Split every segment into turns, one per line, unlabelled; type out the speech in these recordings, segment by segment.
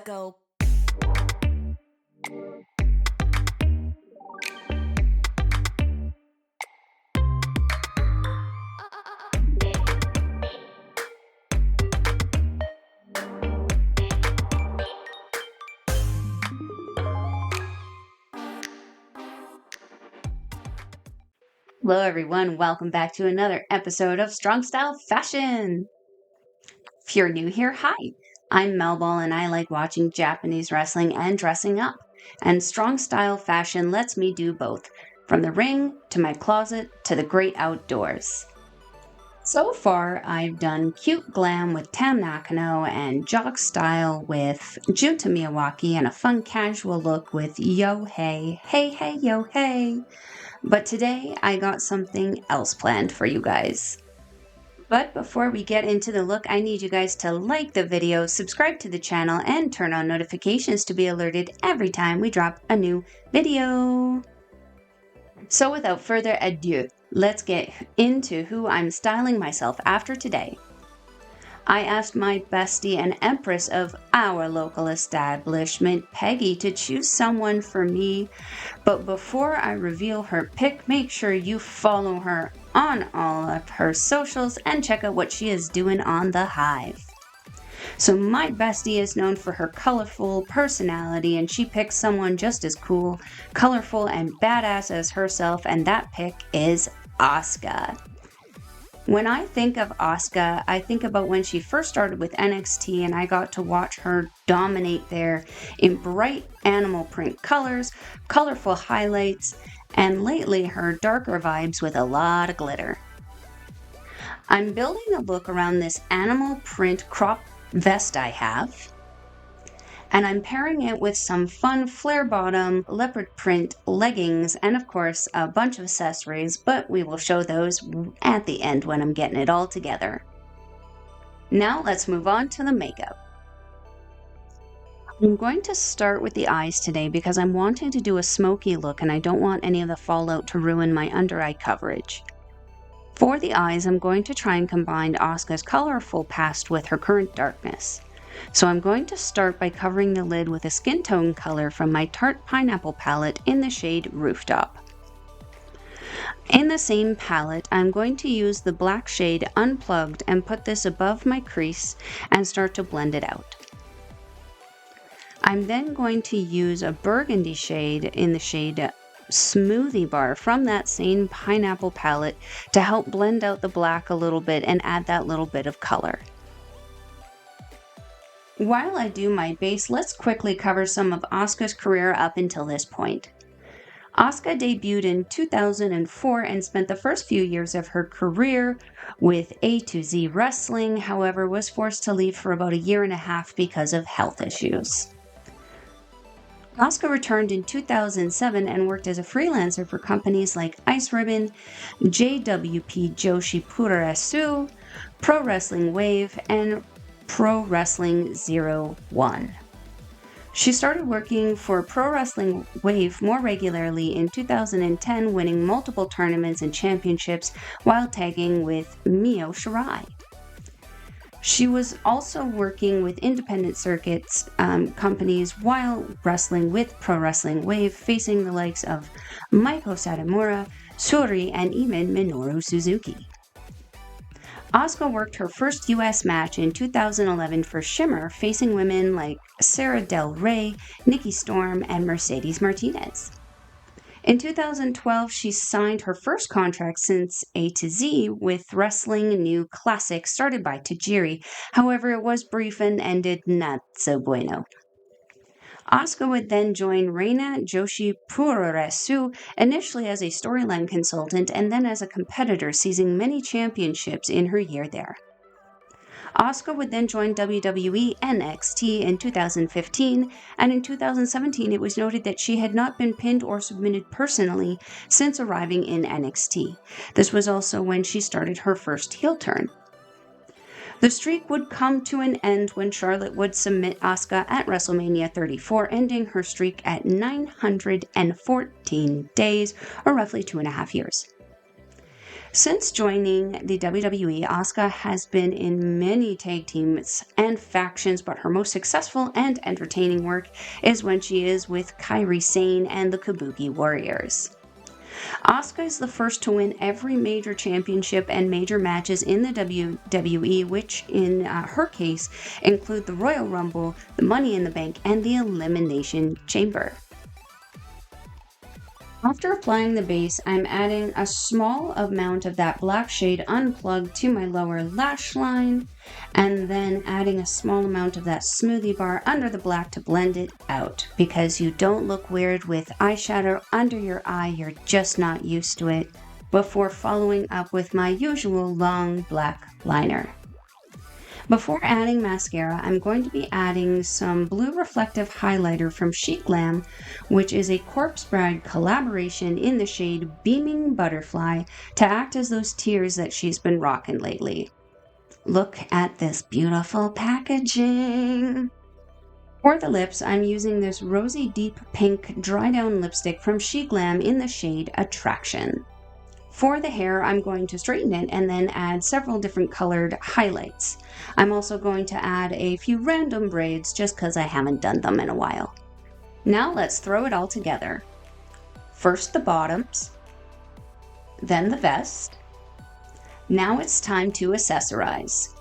Go.
Hello everyone, welcome back to another episode of Strong Style Fashion. If you're new here, hi. I'm Melball and I like watching Japanese wrestling and dressing up. And Strong Style Fashion lets me do both, from the ring to my closet to the great outdoors. So far, I've done cute glam with Tam Nakano and jock style with Junta Miyawaki and a fun casual look with Yo Hey, Hey Hey Yo Hey. But today I got something else planned for you guys. But before we get into the look, I need you guys to like the video, subscribe to the channel, and turn on notifications to be alerted every time we drop a new video. So without further ado, let's get into who I'm styling myself after today. I asked my bestie and Empress of our local establishment, Peggy, to choose someone for me. But before I reveal her pick, make sure you follow her on all of her socials and check out what she is doing on the Hive. So my bestie is known for her colorful personality, and she picked someone just as cool, colorful, and badass as herself, and that pick is Asuka. When I think of Asuka, I think about when she first started with NXT and I got to watch her dominate there in bright animal print colors, colorful highlights, and lately her darker vibes with a lot of glitter. I'm building a look around this animal print crop vest I have, and I'm pairing it with some fun flare bottom, leopard print leggings, and of course a bunch of accessories, but we will show those at the end when I'm getting it all together. Now let's move on to the makeup. I'm going to start with the eyes today because I'm wanting to do a smoky look and I don't want any of the fallout to ruin my under eye coverage. For the eyes, I'm going to try and combine Asuka's colorful past with her current darkness. So I'm going to start by covering the lid with a skin tone color from my Tarte Pineapple palette in the shade Rooftop. In the same palette, I'm going to use the black shade Unplugged and put this above my crease and start to blend it out. I'm then going to use a burgundy shade in the shade Smoothie Bar from that same Pineapple palette to help blend out the black a little bit and add that little bit of color. While I do my base, let's quickly cover some of Asuka's career up until this point. Asuka debuted in 2004 and spent the first few years of her career with A-to-Z Wrestling, however was forced to leave for about a year and a half because of health issues. Asuka returned in 2007 and worked as a freelancer for companies like Ice Ribbon, JWP Joshi Puroresu, Pro Wrestling Wave, and Pro Wrestling 01. She started working for Pro Wrestling Wave more regularly in 2010, winning multiple tournaments and championships while tagging with Mio Shirai. She was also working with independent circuits companies while wrestling with Pro Wrestling Wave, facing the likes of Maiko Satomura, Suri, and even Minoru Suzuki. Asuka worked her first US match in 2011 for Shimmer, facing women like Sarah Del Rey, Nikki Storm, and Mercedes Martinez. In 2012, she signed her first contract since A-to-Z with Wrestling New Classic started by Tajiri, however it was brief and ended not so bueno. Asuka would then join Reina Joshi Puroresu, initially as a storyline consultant and then as a competitor, seizing many championships in her year there. Asuka would then join WWE NXT in 2015, and in 2017 it was noted that she had not been pinned or submitted personally since arriving in NXT. This was also when she started her first heel turn. The streak would come to an end when Charlotte would submit Asuka at WrestleMania 34, ending her streak at 914 days, or roughly 2.5 years. Since joining the WWE, Asuka has been in many tag teams and factions, but her most successful and entertaining work is when she is with Kairi Sane and the Kabuki Warriors. Asuka is the first to win every major championship and major matches in the WWE, which in her case include the Royal Rumble, the Money in the Bank, and the Elimination Chamber. After applying the base, I'm adding a small amount of that black shade unplugged to my lower lash line, and then adding a small amount of that smoothie bar under the black to blend it out, because you don't look weird with eyeshadow under your eye, you're just not used to it, before following up with my usual long black liner. Before adding mascara, I'm going to be adding some blue reflective highlighter from Chic Glam, which is a Corpse Bride collaboration in the shade Beaming Butterfly to act as those tears that she's been rocking lately. Look at this beautiful packaging! For the lips, I'm using this rosy deep pink dry down lipstick from Chic Glam in the shade Attraction. For the hair, I'm going to straighten it and then add several different colored highlights. I'm also going to add a few random braids just because I haven't done them in a while. Now let's throw it all together. First the bottoms, then the vest. Now it's time to accessorize.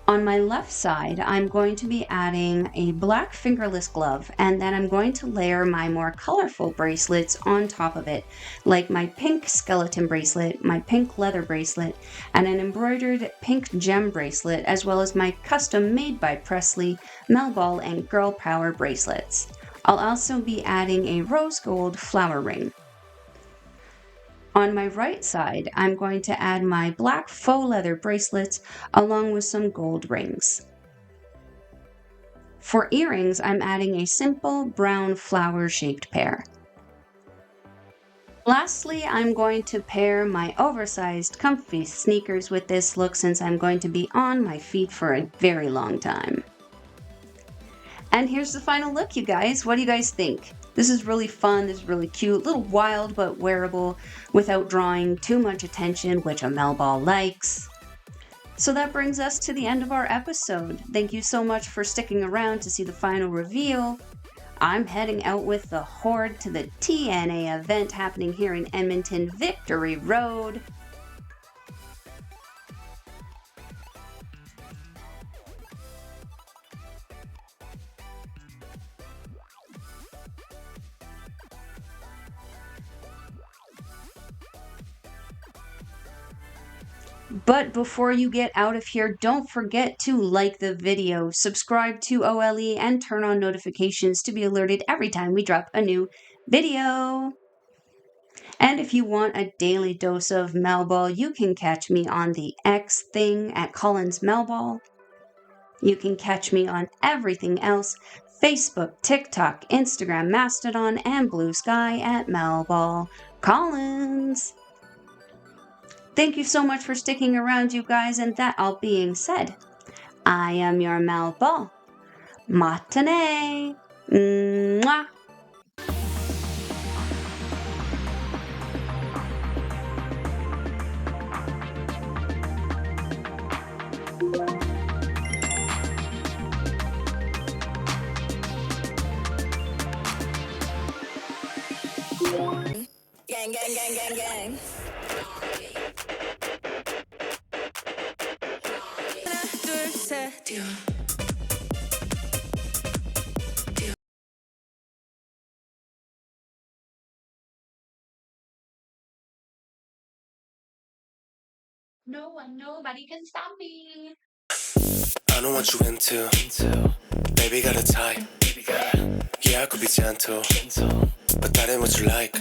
On my left side, I'm going to be adding a black fingerless glove, and then I'm going to layer my more colorful bracelets on top of it, like my pink skeleton bracelet, my pink leather bracelet, and an embroidered pink gem bracelet, as well as my custom made by Presley Melball and Girl Power bracelets. I'll also be adding a rose gold flower ring. On my right side, I'm going to add my black faux leather bracelets along with some gold rings. For earrings, I'm adding a simple brown flower-shaped pair. Lastly, I'm going to pair my oversized comfy sneakers with this look since I'm going to be on my feet for a very long time. And here's the final look, you guys. What do you guys think? This is really fun, this is really cute, a little wild but wearable without drawing too much attention, which a Melball likes. So that brings us to the end of our episode. Thank you so much for sticking around to see the final reveal. I'm heading out with the Horde to the TNA event happening here in Edmonton, Victory Road. But before you get out of here, don't forget to like the video, subscribe to OLE, and turn on notifications to be alerted every time we drop a new video. And if you want a daily dose of Melball, you can catch me on the X thing at Collins Melball. You can catch me on everything else, Facebook, TikTok, Instagram, Mastodon, and Blue Sky at Melball Collins. Thank you so much for sticking around, you guys, and that all being said, I am your Melball. Matane! Mwah!
Gang, gang, gang, gang, gang.
Nobody can stop me.
I know what you into. Baby got a type. Yeah, I could be gentle, but that ain't what you like.